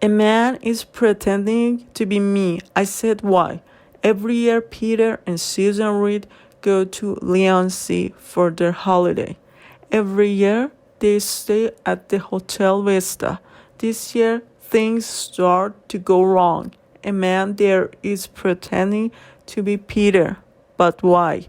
A man is pretending to be me. I said, why? Every year, Peter and Susan Reed go to Leigh for their holiday. Every year, they stay at the Hotel Vista. This year, things start to go wrong. A man there is pretending to be Peter. But why?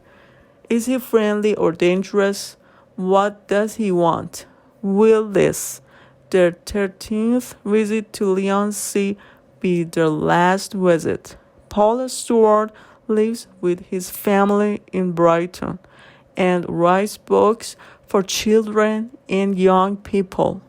Is he friendly or dangerous? What does he want? Will this, their 13th visit to Leigh, be their last visit? Paul Stewart lives with his family in Brighton and writes books for children and young people.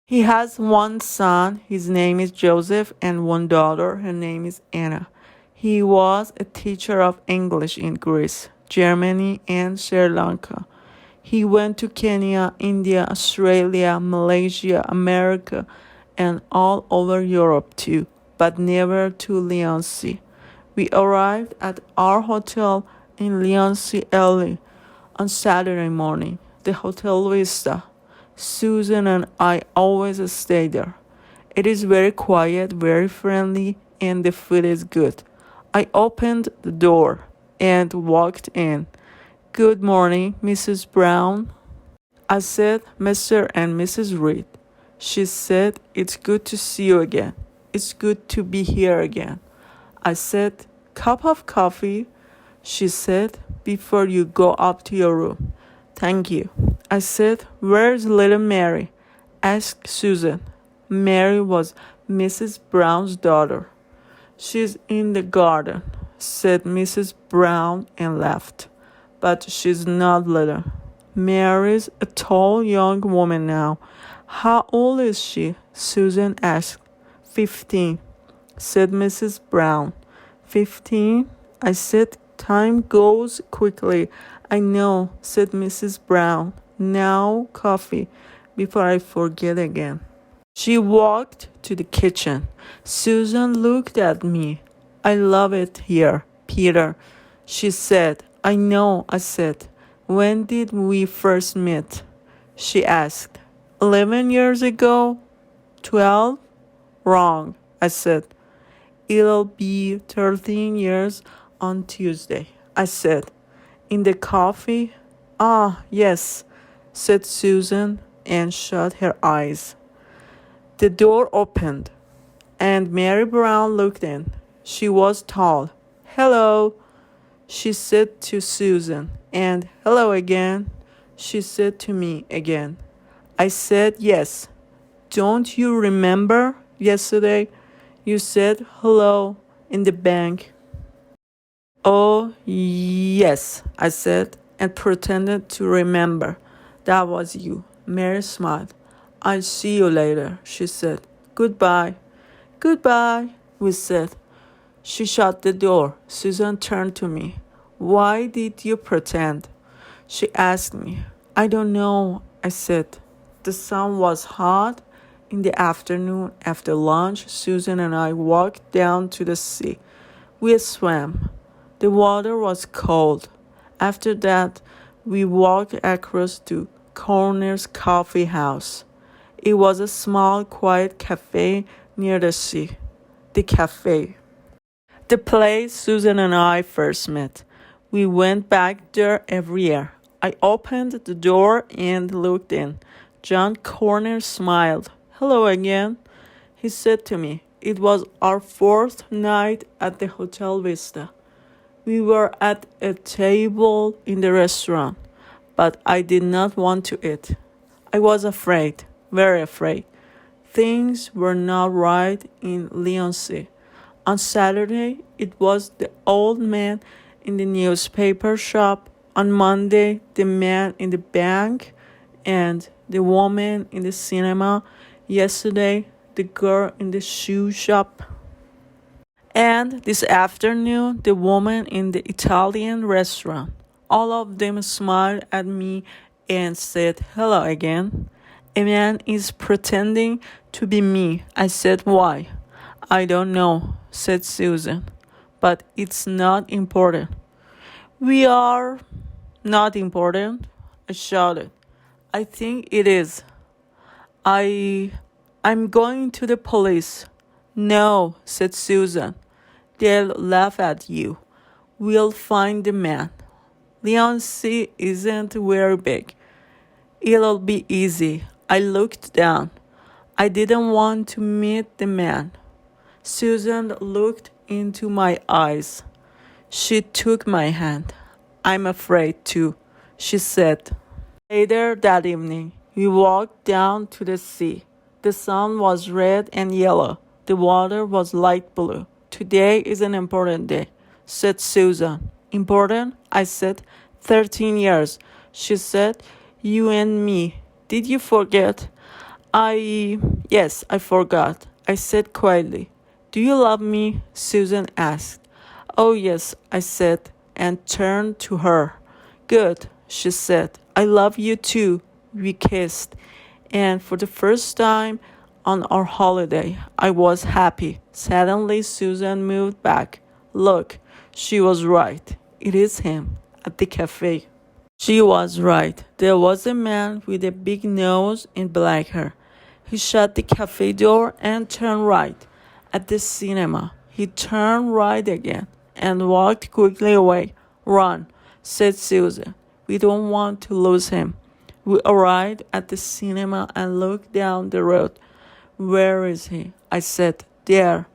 He has one son, his name is Joseph, and one daughter, her name is Anna. He was a teacher of English in Greece, Germany, and Sri Lanka. He went to Kenya, India, Australia, Malaysia, America, and all over Europe too, but never to Leigh. We arrived at our hotel in Leigh early on Saturday morning, the Hotel Vista. Susan and I always stay there. It is very quiet, very friendly, and the food is good. I opened the door and walked in. Good morning, Mrs. Brown. I said, Mr. and Mrs. Reed. She said, it's good to see you again. It's good to be here again. I said, cup of coffee? She said, before you go up to your room. Thank you. I said, where's little Mary? Asked Susan. Mary was Mrs. Brown's daughter. She's in the garden, said Mrs. Brown and laughed. But she's not little. Mary's a tall young woman now. How old is she? Susan asked. 15, said Mrs. Brown. 15? I said, time goes quickly. I know, said Mrs. Brown. Now coffee, before I forget again. She walked to the kitchen. Susan looked at me. I love it here, Peter, she said. I know, I said. When did we first meet? She asked. 11 years ago? 12? Wrong, I said. It'll be 13 years on Tuesday, I said. In the coffee? Ah, yes, said Susan and shut her eyes. The door opened, and Mary Brown looked in. She was tall. Hello, she said to Susan, and hello again, she said to me again. I said yes. Don't you remember yesterday you said hello in the bank? Oh, yes, I said, and pretended to remember. That was you. Mary smiled. I'll see you later, she said. Goodbye. Goodbye, we said. She shut the door. Susan turned to me. Why did you pretend? She asked me. I don't know, I said. The sun was hot. In the afternoon, after lunch, Susan and I walked down to the sea. We swam. The water was cold. After that, we walked across to Corner's Coffee House. It was a small, quiet cafe near the sea. The cafe. The place Susan and I first met. We went back there every year. I opened the door and looked in. John Corner smiled. Hello again, he said to me. It was our 4th night at the Hotel Vista. We were at a table in the restaurant, but I did not want to eat. I was afraid, very afraid. Things were not right in Leigh. On Saturday, it was the old man in the newspaper shop. On Monday, the man in the bank and the woman in the cinema. Yesterday, the girl in the shoe shop. And this afternoon, the woman in the Italian restaurant. All of them smiled at me and said hello again. A man is pretending to be me. I said, why? I don't know, said Susan. But it's not important. We are not important, I shouted. I think it is. I I'm going to the police. No, said Susan. They'll laugh at you. We'll find the man. Leon isn't very big. It'll be easy. I looked down. I didn't want to meet the man. Susan looked into my eyes. She took my hand. I'm afraid too, she said. Later that evening, we walked down to the sea. The sun was red and yellow. The water was light blue. Today is an important day, said Susan. Important? I said. 13 years. She said, you and me. Did you forget? Yes, I forgot. I said quietly. Do you love me? Susan asked. Oh, yes, I said, and turned to her. Good, she said. I love you too. We kissed, and for the first time on our holiday, I was happy. Suddenly, Susan moved back. Look, she was right. It is him, at the cafe. She was right. There was a man with a big nose and black hair. He shut the cafe door and turned right. At the cinema, he turned right again and walked quickly away. Run, said Susan. We don't want to lose him. We arrived at the cinema and looked down the road. Where is he? I said. There,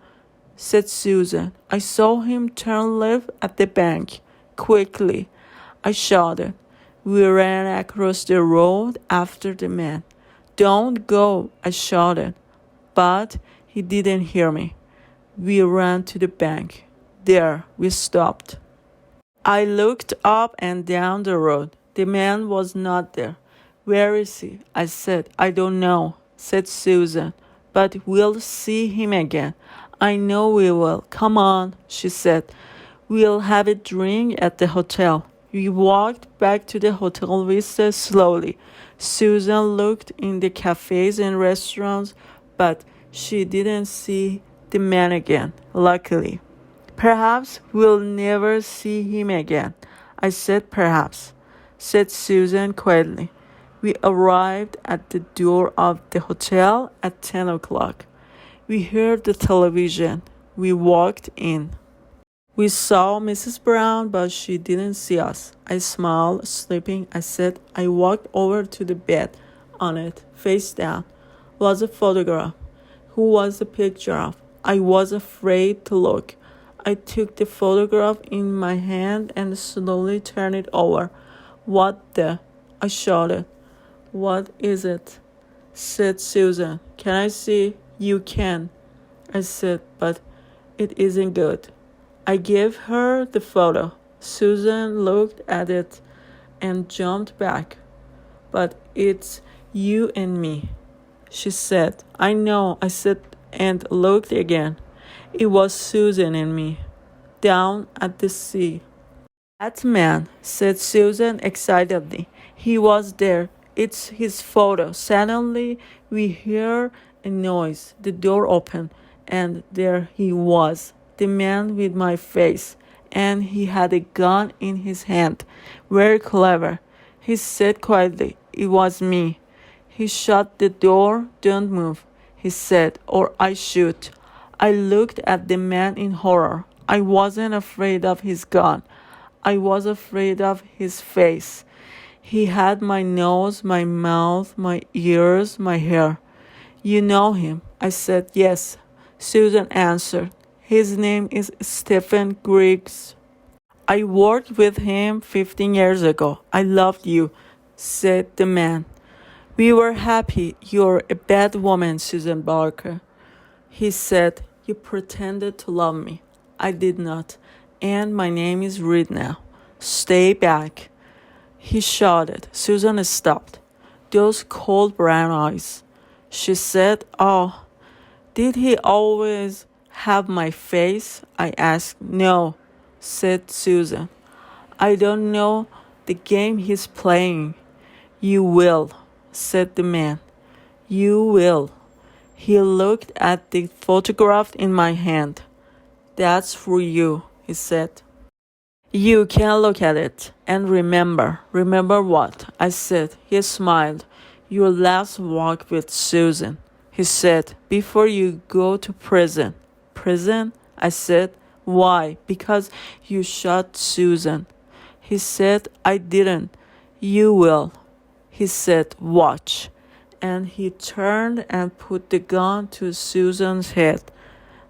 said Susan. I saw him turn left at the bank. Quickly, I shouted. We ran across the road after the man. Don't go, I shouted. But he didn't hear me. We ran to the bank. There, we stopped. I looked up and down the road. The man was not there. Where is he? I said. I don't know, said Susan. But we'll see him again. I know we will. Come on, she said. We'll have a drink at the hotel. We walked back to the Hotel Vista slowly. Susan looked in the cafes and restaurants, but she didn't see the man again, luckily. Perhaps we'll never see him again. I said perhaps, said Susan quietly. We arrived at the door of the hotel at 10 o'clock. We heard the television. We walked in. We saw Mrs. Brown, but she didn't see us. I smiled, sleeping. I said. I walked over to the bed. On it, face down, was a photograph. Who was the picture of? I was afraid to look. I took the photograph in my hand and slowly turned it over. What the? I shouted. What is it? Said Susan. Can I see? You can. I said, but it isn't good. I gave her the photo. Susan looked at it and jumped back. But it's you and me, she said. I know, I said, and looked again. It was Susan and me, down at the sea. That man, said Susan excitedly. He was there. It's his photo. Suddenly, we heard a noise. The door opened, and there he was, the man with my face, and he had a gun in his hand. Very clever. He said quietly, it was me. He shut the door. Don't move, he said, or I shoot. I looked at the man in horror. I wasn't afraid of his gun. I was afraid of his face. He had my nose, my mouth, my ears, my hair. You know him? I said, yes. Susan answered. His name is Stephen Griggs. I worked with him 15 years ago. I loved you, said the man. We were happy. You're a bad woman, Susan Barker. He said, you pretended to love me. I did not. And my name is Reed now. Stay back. He shouted. Susan stopped. Those cold brown eyes. She said, oh, did he always have my face? I asked. No, said Susan. I don't know the game he's playing. You will, said the man. You will. He looked at the photograph in my hand. That's for you, he said. You can look at it and remember. Remember what? I said. He smiled. Your last walk with Susan. he said, before you go to prison. Prison? I said. Why? Because you shot Susan. He said, I didn't. You will. He said, watch. And he turned and put the gun to Susan's head.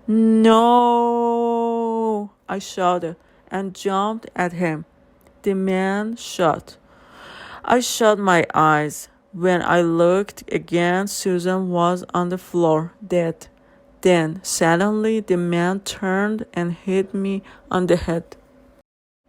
No, I shouted and jumped at him. The man shot. I shut my eyes. When I looked again, Susan was on the floor, dead. Then, suddenly, the man turned and hit me on the head.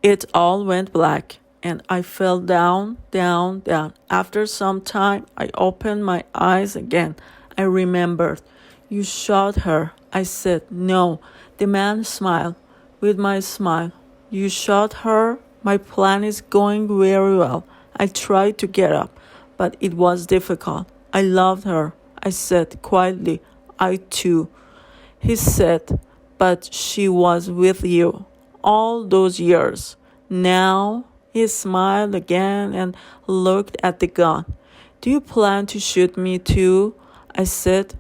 It all went black, and I fell down, down, down. After some time, I opened my eyes again. I remembered. You shot her. I said, no. The man smiled. With my smile. You shot her? My plan is going very well. I tried to get up, but it was difficult. I loved her. I said quietly, I too. He said, but she was with you all those years. Now, he smiled again and looked at the gun. Do you plan to shoot me too? I said.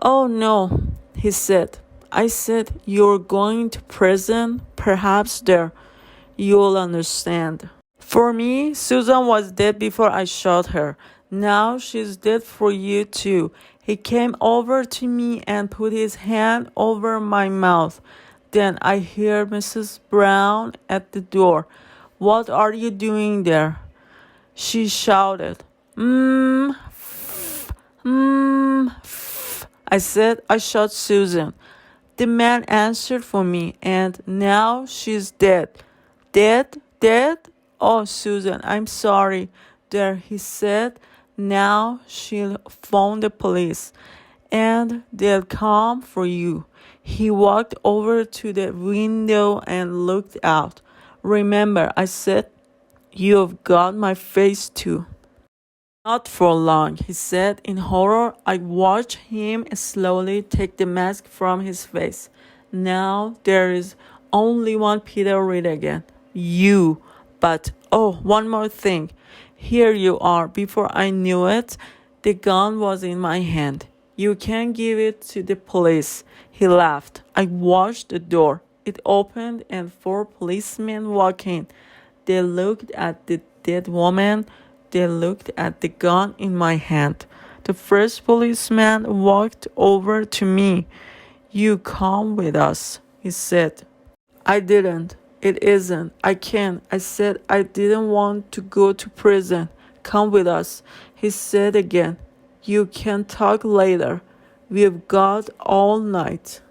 Oh no, he said. I said, you're going to prison, perhaps there. You'll understand. For me, Susan was dead before I shot her. Now she's dead for you too. He came over to me and put his hand over my mouth. Then I heard Mrs. Brown at the door. What are you doing there? She shouted. I said, I shot Susan. The man answered for me, and now she's dead. Dead? Dead? Oh, Susan, I'm sorry. There, he said, now she'll phone the police, and they'll come for you. He walked over to the window and looked out. Remember, I said, you've got my face too. Not for long, he said. In horror, I watched him slowly take the mask from his face. Now there is only one Peter Reed again. You. But, oh, one more thing. Here you are. Before I knew it, the gun was in my hand. You can give it to the police. He laughed. I watched the door. It opened and 4 policemen walked in. They looked at the dead woman. They looked at the gun in my hand. The first policeman walked over to me. You come with us, he said. I didn't. It isn't. I can't. I said I didn't want to go to prison. Come with us, he said again. You can talk later. We've got all night.